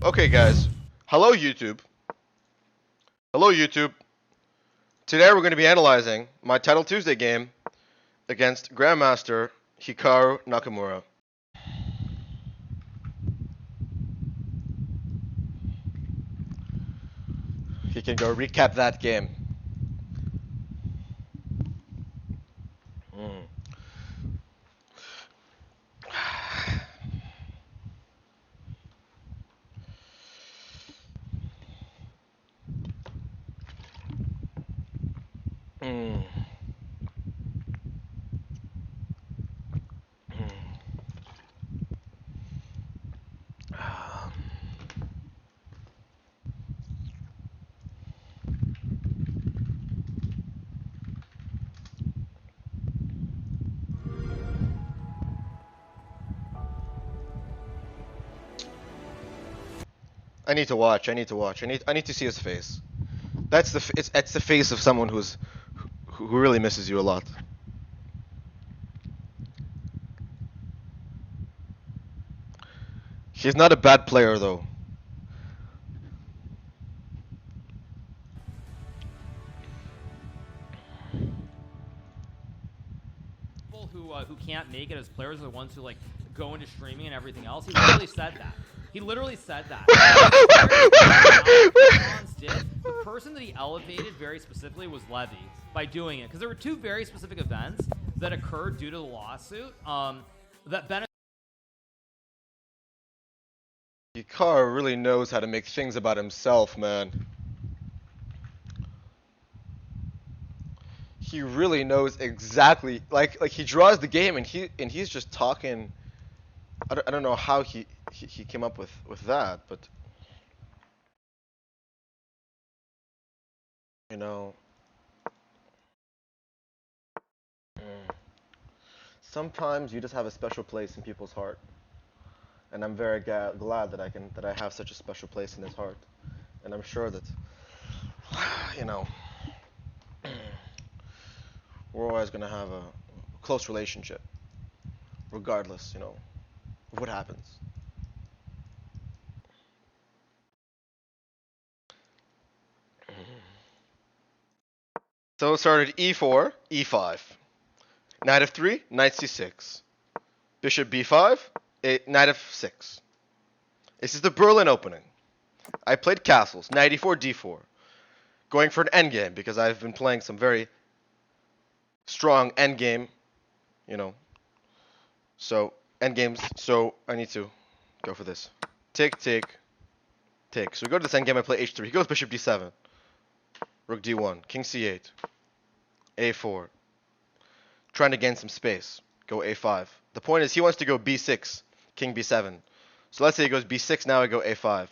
Okay, guys. Hello, YouTube. Hello, YouTube. Today we're going to be analyzing my Title Tuesday game against Grandmaster Hikaru Nakamura. He can go recap that game. Mm. Mm. I need to watch. I need to watch. I need to see his face. It's the face of someone who really misses you a lot. He's not a bad player though. People who can't make it as players are the ones who like go into streaming and everything else. He literally said that. He literally said that. The person that he elevated very specifically was Levy by doing it because there were two very specific events that occurred due to the lawsuit. That benefited. Hikaru really knows how to make things about himself, man. He really knows exactly like he draws the game and he's just talking. I don't know how he came up with that, but you know, sometimes you just have a special place in people's heart, and I'm very glad that I have such a special place in his heart, and I'm sure that you know we're always gonna have a close relationship, regardless, of what happens. So it started e4, e5, knight f3, knight c6, bishop b5, knight f6. This is the Berlin opening. I played castles, knight e4, d4, going for an endgame because I've been playing some very strong endgame, you know. So endgames. So I need to go for this. Take, take, take. So we go to this endgame. I play h3. He goes bishop d7, rook d1, king c8, a4. Trying to gain some space. Go a5. The point is he wants to go b6, king b7. So let's say he goes b6. Now I go a5,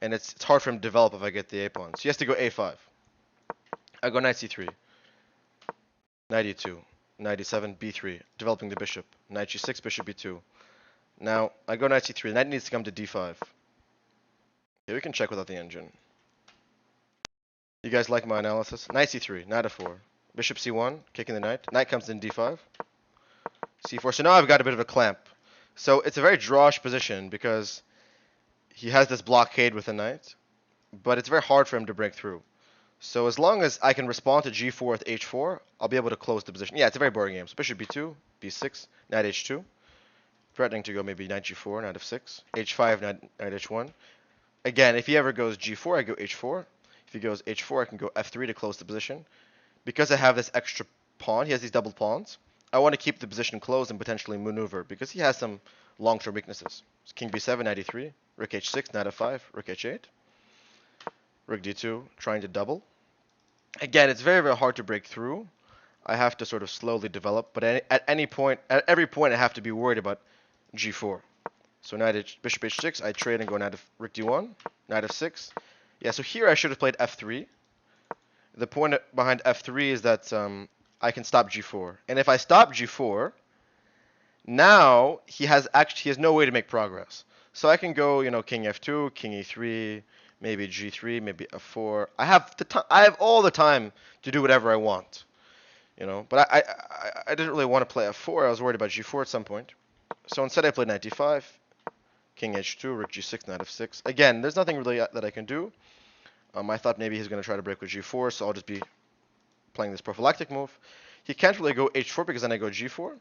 and it's hard for him to develop if I get the a pawn. So he has to go a5. I go knight c3, knight e2, knight e7, b3, developing the bishop. Knight g6, bishop b2. Now I go knight c3. Knight needs to come to d5. Okay, we can check without the engine. You guys like my analysis? Knight c3, knight f4, bishop c1, kicking the knight. Knight comes in d5, c4. So now I've got a bit of a clamp. So it's a very drawish position because he has this blockade with the knight, but it's very hard for him to break through. So as long as I can respond to g4 with h4, I'll be able to close the position. Yeah, it's a very boring game. So bishop b2, b6, knight h2, threatening to go maybe knight g4, knight f6, h5, knight h1. Again, if he ever goes g4, I go h4. If he goes h4, I can go f3 to close the position. Because I have this extra pawn, he has these double pawns, I want to keep the position closed and potentially maneuver because he has some long-term weaknesses. So king b7, knight e3, rook h6, knight f5, rook h8, rook d2, trying to double. Again, it's very, very hard to break through. I have to sort of slowly develop, but at every point, I have to be worried about g4. So bishop h6, I trade and go knight rook d1, knight f6. Yeah, so here I should have played f3. The point behind f3 is that I can stop g4, and if I stop g4, now he has no way to make progress. So I can go, king f2, king e3, maybe g3, maybe f4. I have all the time to do whatever I want, But I didn't really want to play f4. I was worried about g4 at some point. So instead I played knight d5, King h2, rook g6, knight f6. Again, there's nothing really that I can do. I thought maybe he's going to try to break with g4, so I'll just be playing this prophylactic move. He can't really go h4 because then I go g4.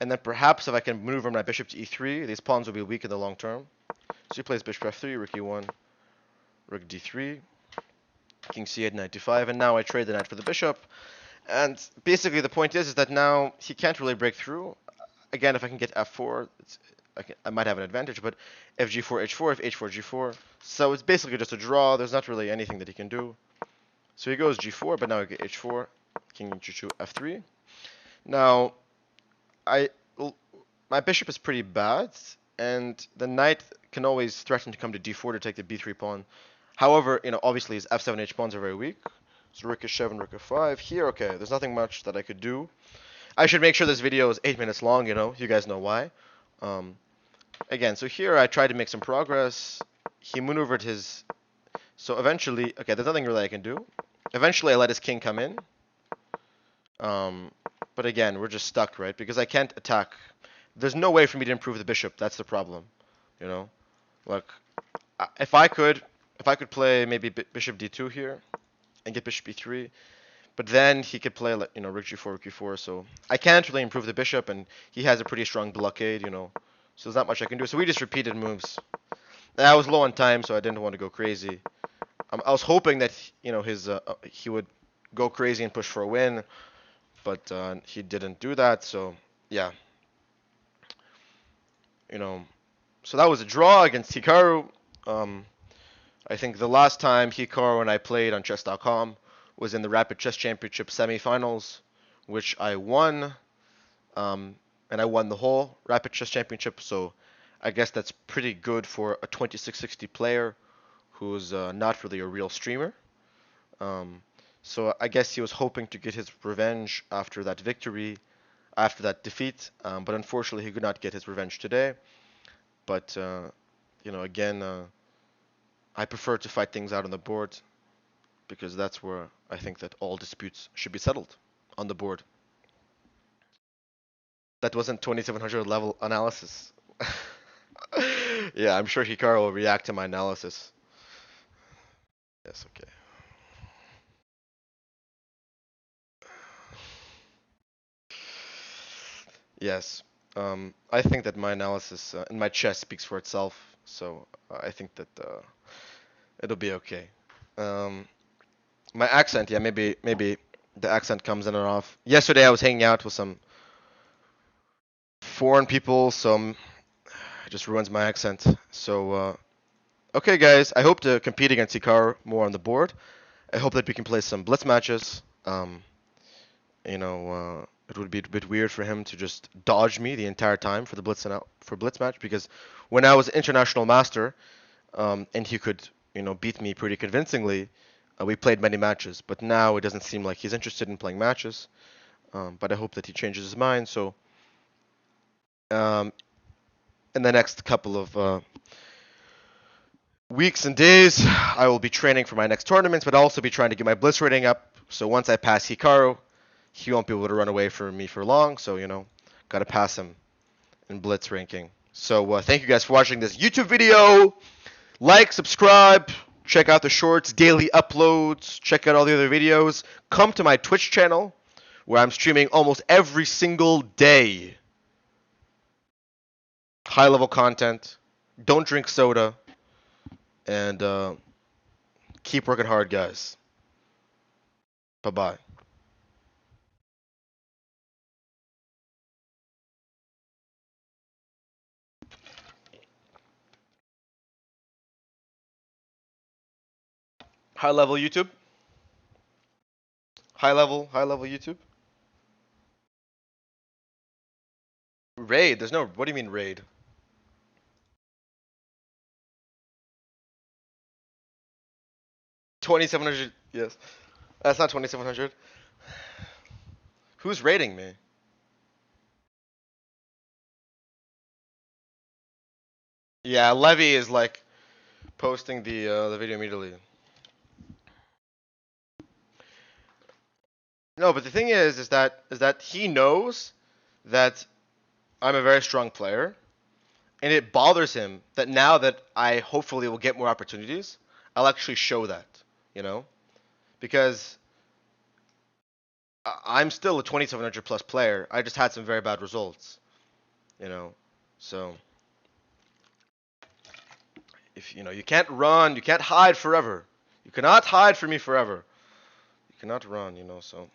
And then perhaps if I can maneuver my bishop to e3, these pawns will be weak in the long term. So he plays bishop f3, rook e1, rook d3, king c8, knight d5, and now I trade the knight for the bishop. And basically the point is that now he can't really break through. Again, if I can get f4, I might have an advantage, but if g4, h4, if h4, g4. So it's basically just a draw. There's not really anything that he can do. So he goes g4, but now I get h4, king g2, f3. Now, my bishop is pretty bad, and the knight can always threaten to come to d4 to take the b3 pawn. However, obviously his f7, h pawns are very weak. So rook h7, rook f5. Here, okay, there's nothing much that I could do. I should make sure this video is 8 minutes long, you guys know why. Again, so here I tried to make some progress. He maneuvered his... So eventually, okay, there's nothing really I can do. Eventually I let his king come in. But again, we're just stuck, right? Because I can't attack. There's no way for me to improve the bishop. That's the problem, Like, if I could play maybe bishop d2 here and get bishop e3, but then he could play, rook g4, rook e4. So I can't really improve the bishop, and he has a pretty strong blockade, So there's not much I can do. So we just repeated moves. I was low on time, so I didn't want to go crazy. I was hoping that he would go crazy and push for a win, but he didn't do that. So yeah, So that was a draw against Hikaru. I think the last time Hikaru and I played on chess.com was in the Rapid Chess Championship semifinals, which I won. And I won the whole Rapid Chess Championship, so I guess that's pretty good for a 2660 player who's not really a real streamer. So I guess he was hoping to get his revenge after that victory, after that defeat, but unfortunately he could not get his revenge today. But, again, I prefer to fight things out on the board because that's where I think that all disputes should be settled, on the board. That wasn't 2700 level analysis. Yeah, I'm sure Hikaru will react to my analysis. Yes, okay. Yes. I think that my analysis in my chess speaks for itself, so I think that it'll be okay. My accent, yeah, maybe the accent comes in and off. Yesterday I was hanging out with some foreign people, so it just ruins my accent. So, okay, guys, I hope to compete against Hikaru more on the board. I hope that we can play some blitz matches. It would be a bit weird for him to just dodge me the entire time for the blitz match, because when I was international master, and he could beat me pretty convincingly, we played many matches. But now it doesn't seem like he's interested in playing matches. But I hope that he changes his mind. So in the next couple of weeks and days, I will be training for my next tournaments, but I'll also be trying to get my blitz rating up. So once I pass Hikaru, he won't be able to run away from me for long. So, got to pass him in blitz ranking. So thank you guys for watching this YouTube video. Like, subscribe, check out the shorts, daily uploads, check out all the other videos. Come to my Twitch channel where I'm streaming almost every single day. High level content. Don't drink soda. And keep working hard, guys. Bye-bye. High level YouTube. High level YouTube. Raid. There's no. What do you mean raid? $2,700. Yes. That's not 2,700. Who's raiding me? Yeah, Levy is like posting the video immediately. No, but the thing is that he knows that I'm a very strong player, And it bothers him that now that I hopefully will get more opportunities, I'll actually show that, you know? Because I'm still a 2700 plus player. I just had some very bad results, you know? So, if, you know, you can't run, you can't hide forever. You cannot hide from me forever. You cannot run, you know, so.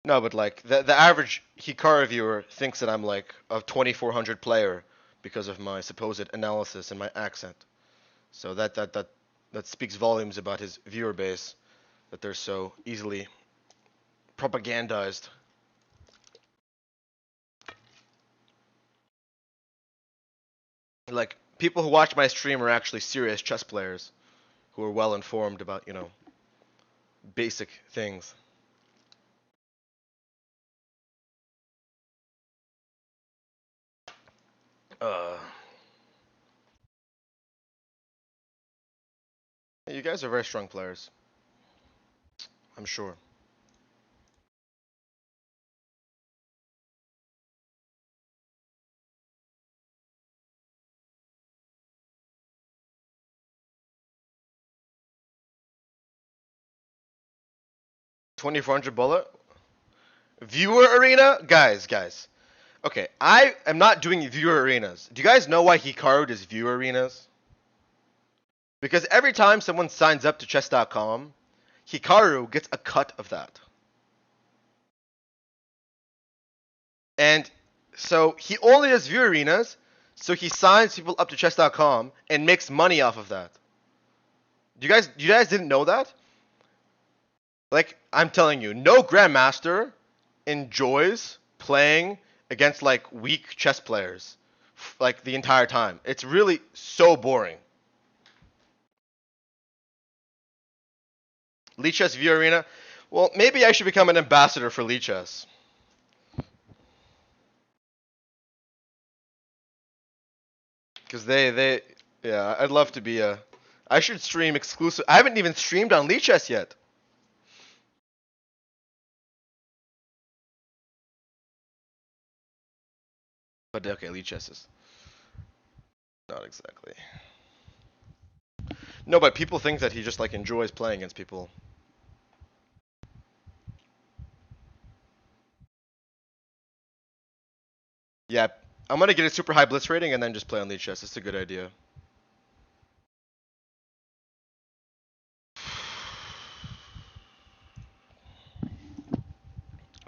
No, but like the average Hikaru viewer thinks that I'm like a 2400 player because of my supposed analysis and my accent. So that speaks volumes about his viewer base, that they're so easily propagandized. Like people who watch my stream are actually serious chess players who are well informed about, you know, basic things. Uh you guys are very strong players, I'm sure. 2400 bullet viewer arena, guys. Okay, I am not doing viewer arenas. Do you guys know why Hikaru does viewer arenas? Because every time someone signs up to chess.com, Hikaru gets a cut of that. And so he only does viewer arenas, so he signs people up to chess.com and makes money off of that. You guys didn't know that? Like, I'm telling you, no grandmaster enjoys playing against like weak chess players like the entire time. It's really so boring. Lichess View Arena. Well, maybe I should become an ambassador for Lichess. Because yeah, I'd love to be a. I should stream exclusive. I haven't even streamed on Lichess yet. But okay, Lichess is not exactly. No, but people think that he just like enjoys playing against people. Yeah, I'm gonna get a super high blitz rating and then just play on Lichess. It's a good idea.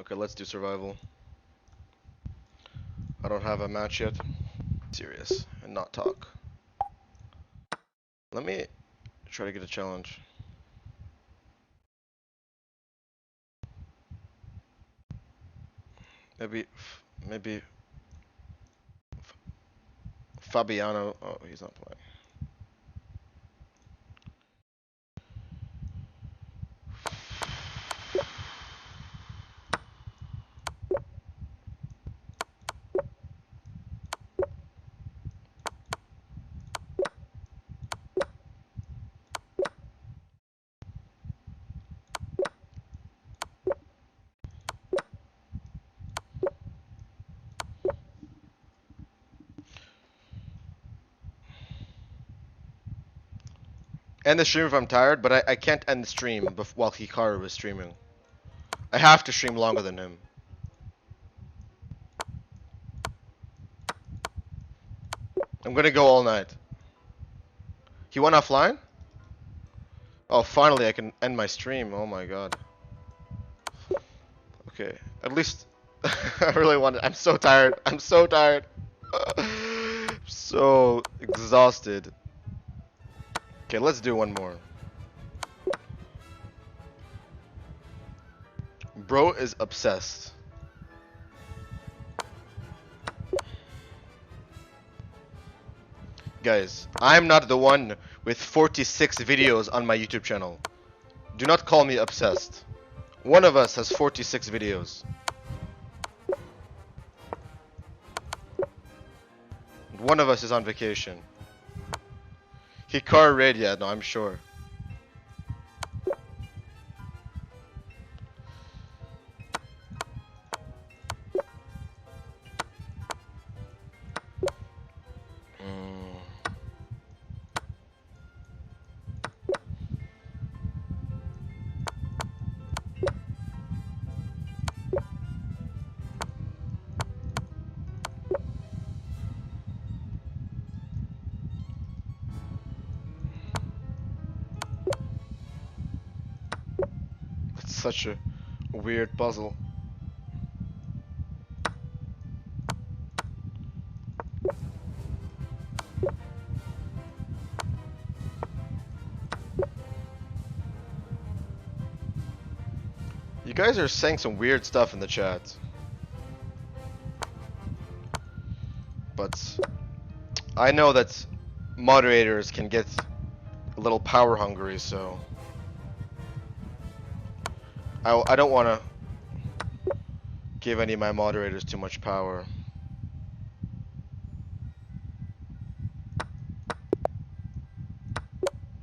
Okay, let's do survival. I don't have a match yet. Serious and not talk. Let me try to get a challenge. Maybe Fabiano. Oh, he's not playing. End the stream if I'm tired, but I can't end the stream while Hikaru is streaming. I have to stream longer than him. I'm gonna go all night. He went offline? Oh, finally I can end my stream. Oh my god. Okay, at least I really want it. I'm so tired. I'm so tired. So exhausted. Okay, let's do one more. Bro is obsessed. Guys, I'm not the one with 46 videos on my YouTube channel. Do not call me obsessed. One of us has 46 videos. One of us is on vacation. Hikaru raid, yeah, no, I'm sure. such a weird puzzle. You guys are saying some weird stuff in the chat. But I know that moderators can get a little power hungry, so I don't want to give any of my moderators too much power.